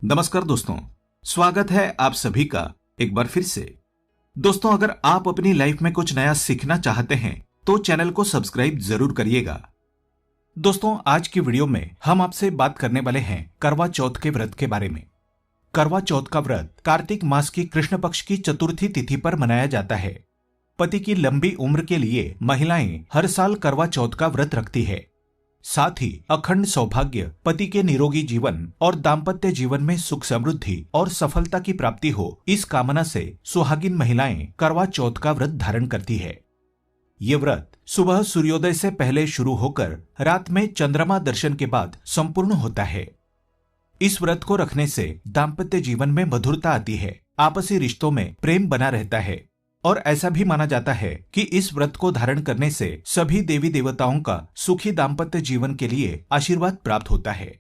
नमस्कार दोस्तों, स्वागत है आप सभी का एक बार फिर से। दोस्तों, अगर आप अपनी लाइफ में कुछ नया सीखना चाहते हैं तो चैनल को सब्सक्राइब जरूर करिएगा। दोस्तों, आज की वीडियो में हम आपसे बात करने वाले हैं करवा चौथ के व्रत के बारे में। करवा चौथ का व्रत कार्तिक मास की कृष्ण पक्ष की चतुर्थी तिथि पर मनाया जाता है। पति की लंबी उम्र के लिए महिलाएं हर साल करवा चौथ का व्रत रखती है। साथ ही अखंड सौभाग्य, पति के निरोगी जीवन और दाम्पत्य जीवन में सुख समृद्धि और सफलता की प्राप्ति हो, इस कामना से सुहागिन महिलाएं करवा चौथ का व्रत धारण करती है। ये व्रत सुबह सूर्योदय से पहले शुरू होकर रात में चंद्रमा दर्शन के बाद संपूर्ण होता है। इस व्रत को रखने से दाम्पत्य जीवन में मधुरता आती है, आपसी रिश्तों में प्रेम बना रहता है और ऐसा भी माना जाता है कि इस व्रत को धारण करने से सभी देवी देवताओं का सुखी दाम्पत्य जीवन के लिए आशीर्वाद प्राप्त होता है।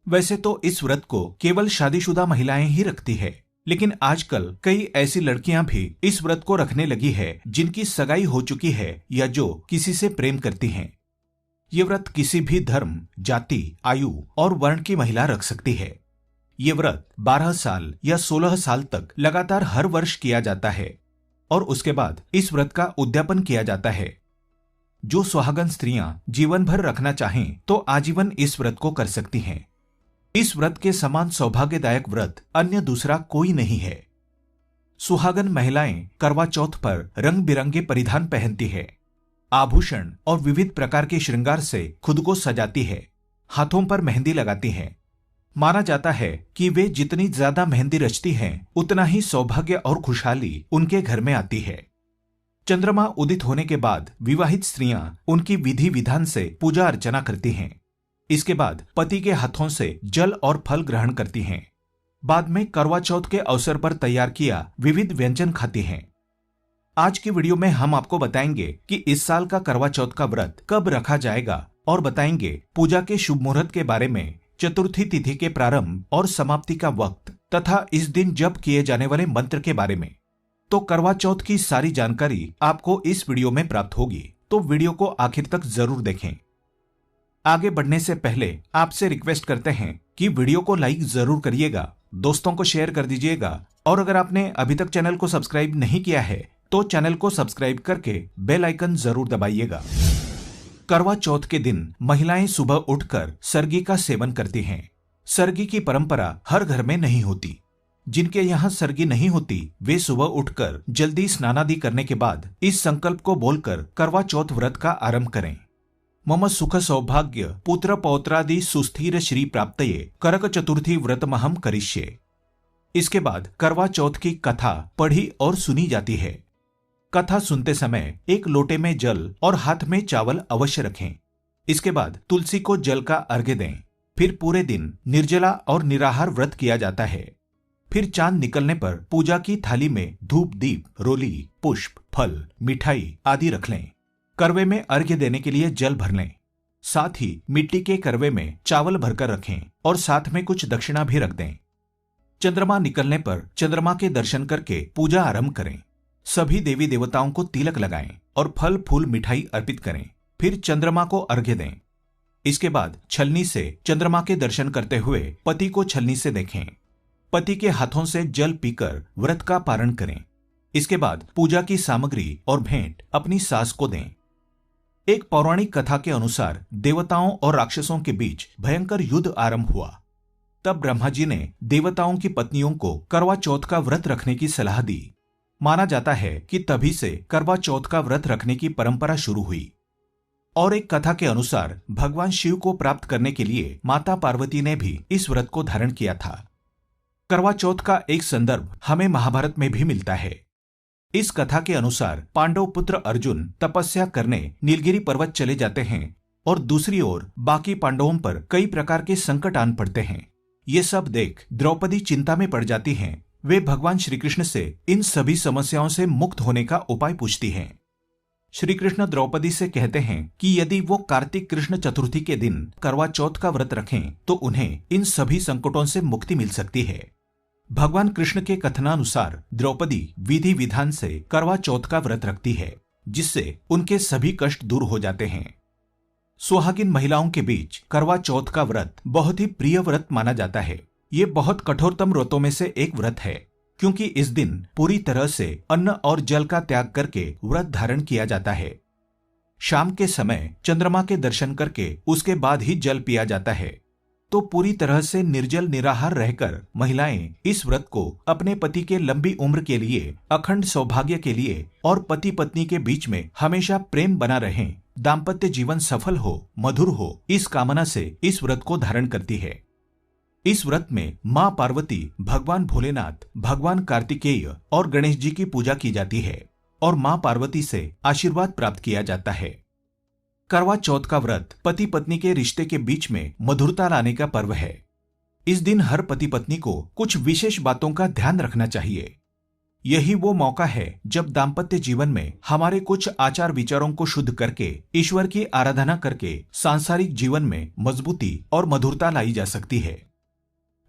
वैसे तो इस व्रत को केवल शादीशुदा महिलाएं ही रखती है, लेकिन आजकल कई ऐसी लड़कियां भी इस व्रत को रखने लगी है जिनकी सगाई हो चुकी है या जो किसी से प्रेम करती हैं। ये व्रत किसी भी धर्म, जाति, आयु और वर्ण की महिला रख सकती है। ये व्रत 12 साल या 16 साल तक लगातार हर वर्ष किया जाता है और उसके बाद इस व्रत का उद्यापन किया जाता है। जो सुहागन स्त्रियां जीवन भर रखना चाहें तो आजीवन इस व्रत को कर सकती हैं। इस व्रत के समान सौभाग्यदायक व्रत अन्य दूसरा कोई नहीं है। सुहागन महिलाएं करवा चौथ पर रंग बिरंगे परिधान पहनती है, आभूषण और विविध प्रकार के श्रृंगार से खुद को सजाती है, हाथों पर मेहंदी लगाती हैं। माना जाता है कि वे जितनी ज्यादा मेहंदी रचती हैं, उतना ही सौभाग्य और खुशहाली उनके घर में आती है। चंद्रमा उदित होने के बाद विवाहित स्त्रियां उनकी विधि विधान से पूजा अर्चना करती हैं। इसके बाद पति के हाथों से जल और फल ग्रहण करती हैं। बाद में करवा चौथ के अवसर पर तैयार किया विविध व्यंजन खाती हैं। आज की वीडियो में हम आपको बताएंगे कि इस साल का करवा चौथ का व्रत कब रखा जाएगा और बताएंगे पूजा के शुभ मुहूर्त के बारे में, चतुर्थी तिथि के प्रारंभ और समाप्ति का वक्त तथा इस दिन जप किए जाने वाले मंत्र के बारे में। तो करवा चौथ की सारी जानकारी आपको इस वीडियो में प्राप्त होगी, तो वीडियो को आखिर तक जरूर देखें। आगे बढ़ने से पहले आपसे रिक्वेस्ट करते हैं कि वीडियो को लाइक जरूर करिएगा, दोस्तों को शेयर कर दीजिएगा और अगर आपने अभी तक चैनल को सब्सक्राइब नहीं किया है तो चैनल को सब्सक्राइब करके बेल आइकन जरूर दबाइएगा। करवा चौथ के दिन महिलाएं सुबह उठकर सरगी का सेवन करती हैं। सरगी की परंपरा हर घर में नहीं होती। जिनके यहाँ सरगी नहीं होती वे सुबह उठकर जल्दी स्नानादि करने के बाद इस संकल्प को बोलकर करवा चौथ व्रत का आरंभ करें। मम सुख सौभाग्य पुत्र पौत्रादि सुस्थिर श्री प्राप्तये करक चतुर्थी व्रतमहम करिष्ये। इसके बाद करवा चौथ की कथा पढ़ी और सुनी जाती है। कथा सुनते समय एक लोटे में जल और हाथ में चावल अवश्य रखें। इसके बाद तुलसी को जल का अर्घ्य दें। फिर पूरे दिन निर्जला और निराहार व्रत किया जाता है। फिर चांद निकलने पर पूजा की थाली में धूप, दीप, रोली, पुष्प, फल, मिठाई आदि रख लें। करवे में अर्घ्य देने के लिए जल भर लें। साथ ही मिट्टी के करवे में चावल भरकर रखें और साथ में कुछ दक्षिणा भी रख दें। चंद्रमा निकलने पर चंद्रमा के दर्शन करके पूजा आरंभ करें। सभी देवी देवताओं को तिलक लगाएं और फल फूल मिठाई अर्पित करें। फिर चंद्रमा को अर्घ्य दें। इसके बाद छलनी से चंद्रमा के दर्शन करते हुए पति को छलनी से देखें। पति के हाथों से जल पीकर व्रत का पारण करें। इसके बाद पूजा की सामग्री और भेंट अपनी सास को दें। एक पौराणिक कथा के अनुसार देवताओं और राक्षसों के बीच भयंकर युद्ध आरंभ हुआ। तब ब्रह्मा जी ने देवताओं की पत्नियों को करवा चौथ का व्रत रखने की सलाह दी। माना जाता है कि तभी से करवा चौथ का व्रत रखने की परंपरा शुरू हुई। और एक कथा के अनुसार भगवान शिव को प्राप्त करने के लिए माता पार्वती ने भी इस व्रत को धारण किया था। करवा चौथ का एक संदर्भ हमें महाभारत में भी मिलता है। इस कथा के अनुसार पांडव पुत्र अर्जुन तपस्या करने नीलगिरी पर्वत चले जाते हैं और दूसरी ओर बाकी पांडवों पर कई प्रकार के संकट आन पड़ते हैं। ये सब देख द्रौपदी चिंता में पड़ जाती हैं। वे भगवान श्री कृष्ण से इन सभी समस्याओं से मुक्त होने का उपाय पूछती हैं। श्री कृष्ण द्रौपदी से कहते हैं कि यदि वो कार्तिक कृष्ण चतुर्थी के दिन करवा चौथ का व्रत रखें तो उन्हें इन सभी संकटों से मुक्ति मिल सकती है। भगवान कृष्ण के कथनानुसार द्रौपदी विधि विधान से करवा चौथ का व्रत रखती है, जिससे उनके सभी कष्ट दूर हो जाते हैं। सुहागिन महिलाओं के बीच करवा चौथ का व्रत बहुत ही प्रिय व्रत माना जाता है। ये बहुत कठोरतम व्रतों में से एक व्रत है, क्योंकि इस दिन पूरी तरह से अन्न और जल का त्याग करके व्रत धारण किया जाता है। शाम के समय चंद्रमा के दर्शन करके उसके बाद ही जल पिया जाता है। तो पूरी तरह से निर्जल निराहार रहकर महिलाएं इस व्रत को अपने पति के लंबी उम्र के लिए, अखंड सौभाग्य के लिए और पति पत्नी के बीच में हमेशा प्रेम बना रहे, दाम्पत्य जीवन सफल हो, मधुर हो, इस कामना से इस व्रत को धारण करती है। इस व्रत में मां पार्वती, भगवान भोलेनाथ, भगवान कार्तिकेय और गणेश जी की पूजा की जाती है और मां पार्वती से आशीर्वाद प्राप्त किया जाता है। करवा चौथ का व्रत पति पत्नी के रिश्ते के बीच में मधुरता लाने का पर्व है। इस दिन हर पति पत्नी को कुछ विशेष बातों का ध्यान रखना चाहिए। यही वो मौका है जब दाम्पत्य जीवन में हमारे कुछ आचार विचारों को शुद्ध करके, ईश्वर की आराधना करके सांसारिक जीवन में मजबूती और मधुरता लाई जा सकती है।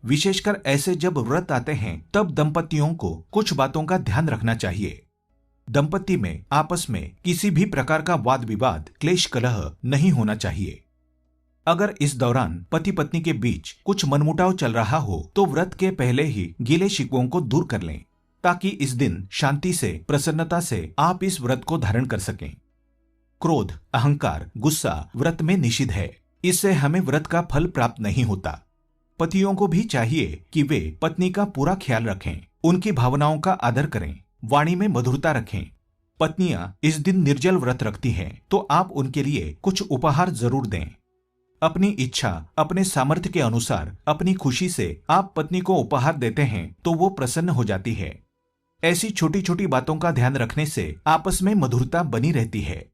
विशेषकर ऐसे जब व्रत आते हैं तब दंपतियों को कुछ बातों का ध्यान रखना चाहिए। दंपति में आपस में किसी भी प्रकार का वाद विवाद, क्लेश, कलह नहीं होना चाहिए। अगर इस दौरान पति पत्नी के बीच कुछ मनमुटाव चल रहा हो तो व्रत के पहले ही गिले शिकवों को दूर कर लें, ताकि इस दिन शांति से, प्रसन्नता से आप इस व्रत को धारण कर सकें। क्रोध, अहंकार, गुस्सा व्रत में निषिद्ध है। इससे हमें व्रत का फल प्राप्त नहीं होता। पतियों को भी चाहिए कि वे पत्नी का पूरा ख्याल रखें, उनकी भावनाओं का आदर करें, वाणी में मधुरता रखें। पत्नियां इस दिन निर्जल व्रत रखती हैं तो आप उनके लिए कुछ उपहार जरूर दें। अपनी इच्छा, अपने सामर्थ्य के अनुसार, अपनी खुशी से आप पत्नी को उपहार देते हैं तो वो प्रसन्न हो जाती है। ऐसी छोटी छोटी बातों का ध्यान रखने से आपस में मधुरता बनी रहती है।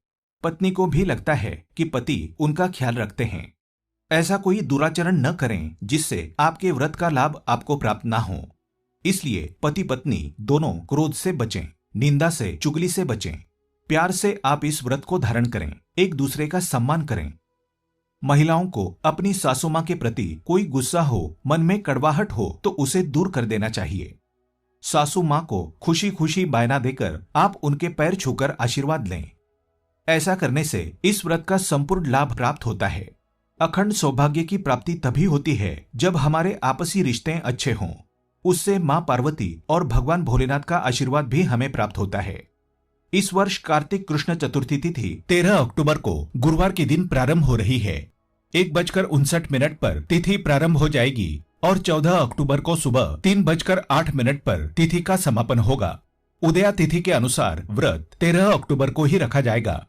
पत्नी को भी लगता है कि पति उनका ख्याल रखते हैं। ऐसा कोई दुराचरण न करें जिससे आपके व्रत का लाभ आपको प्राप्त ना हो। इसलिए पति पत्नी दोनों क्रोध से बचें, निंदा से, चुगली से बचें। प्यार से आप इस व्रत को धारण करें, एक दूसरे का सम्मान करें। महिलाओं को अपनी सासू मां के प्रति कोई गुस्सा हो, मन में कड़वाहट हो तो उसे दूर कर देना चाहिए। सासू मां को खुशी खुशी बायना देकर आप उनके पैर छूकर आशीर्वाद लें। ऐसा करने से इस व्रत का संपूर्ण लाभ प्राप्त होता है। अखंड सौभाग्य की प्राप्ति तभी होती है जब हमारे आपसी रिश्ते अच्छे हों। उससे मां पार्वती और भगवान भोलेनाथ का आशीर्वाद भी हमें प्राप्त होता है। इस वर्ष कार्तिक कृष्ण चतुर्थी तिथि 13 अक्टूबर को गुरुवार के दिन प्रारंभ हो रही है। 1:59 पर तिथि प्रारंभ हो जाएगी और 14 अक्टूबर को सुबह 3:08 पर तिथि का समापन होगा। उदया तिथि के अनुसार व्रत 13 अक्टूबर को ही रखा जाएगा।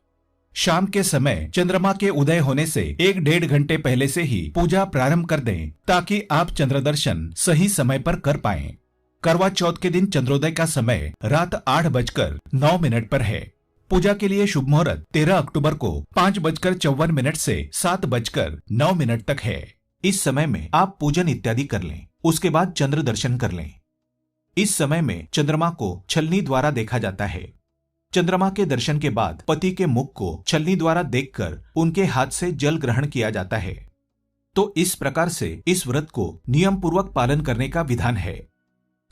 शाम के समय चंद्रमा के उदय होने से 1-1.5 घंटे पहले से ही पूजा प्रारंभ कर दें, ताकि आप चंद्र दर्शन सही समय पर कर पाएं। करवा चौथ के दिन चंद्रोदय का समय रात 8:09 पर है। पूजा के लिए शुभ मुहूर्त 13 अक्टूबर को 5:54 से 7:09 तक है। इस समय में आप पूजन इत्यादि कर लें, उसके बाद चंद्र दर्शन कर लें। इस समय में चंद्रमा को छलनी द्वारा देखा जाता है। चंद्रमा के दर्शन के बाद पति के मुख को छलनी द्वारा देखकर उनके हाथ से जल ग्रहण किया जाता है। तो इस प्रकार से इस व्रत को नियम पूर्वक पालन करने का विधान है।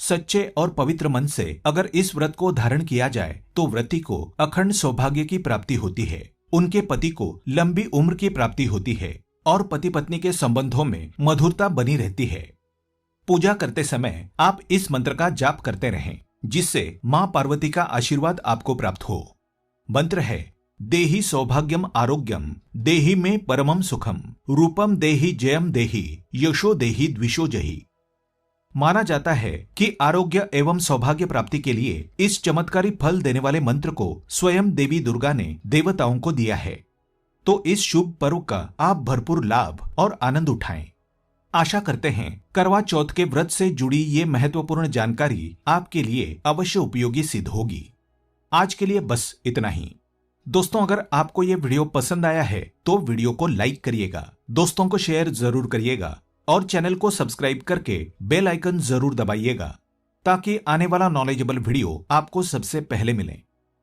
सच्चे और पवित्र मन से अगर इस व्रत को धारण किया जाए तो व्रती को अखंड सौभाग्य की प्राप्ति होती है, उनके पति को लंबी उम्र की प्राप्ति होती है और पति पत्नी के संबंधों में मधुरता बनी रहती है। पूजा करते समय आप इस मंत्र का जाप करते रहें, जिससे मां पार्वती का आशीर्वाद आपको प्राप्त हो। मंत्र है: देहि सौभाग्यम आरोग्यम, देहि में परमम सुखम, रूपम देहि जयम देहि, यशो देहि द्विषो जहि। माना जाता है कि आरोग्य एवं सौभाग्य प्राप्ति के लिए इस चमत्कारी फल देने वाले मंत्र को स्वयं देवी दुर्गा ने देवताओं को दिया है। तो इस शुभ पर्व का आप भरपूर लाभ और आनंद उठाएं। आशा करते हैं करवा चौथ के व्रत से जुड़ी ये महत्वपूर्ण जानकारी आपके लिए अवश्य उपयोगी सिद्ध होगी। आज के लिए बस इतना ही। दोस्तों, अगर आपको ये वीडियो पसंद आया है तो वीडियो को लाइक करिएगा, दोस्तों को शेयर जरूर करिएगा और चैनल को सब्सक्राइब करके बेल आइकन जरूर दबाइएगा, ताकि आने वाला नॉलेजेबल वीडियो आपको सबसे पहले मिले।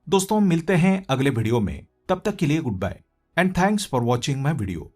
दोस्तों, मिलते हैं अगले वीडियो में। तब तक के लिए goodbye and thanks for watching my video.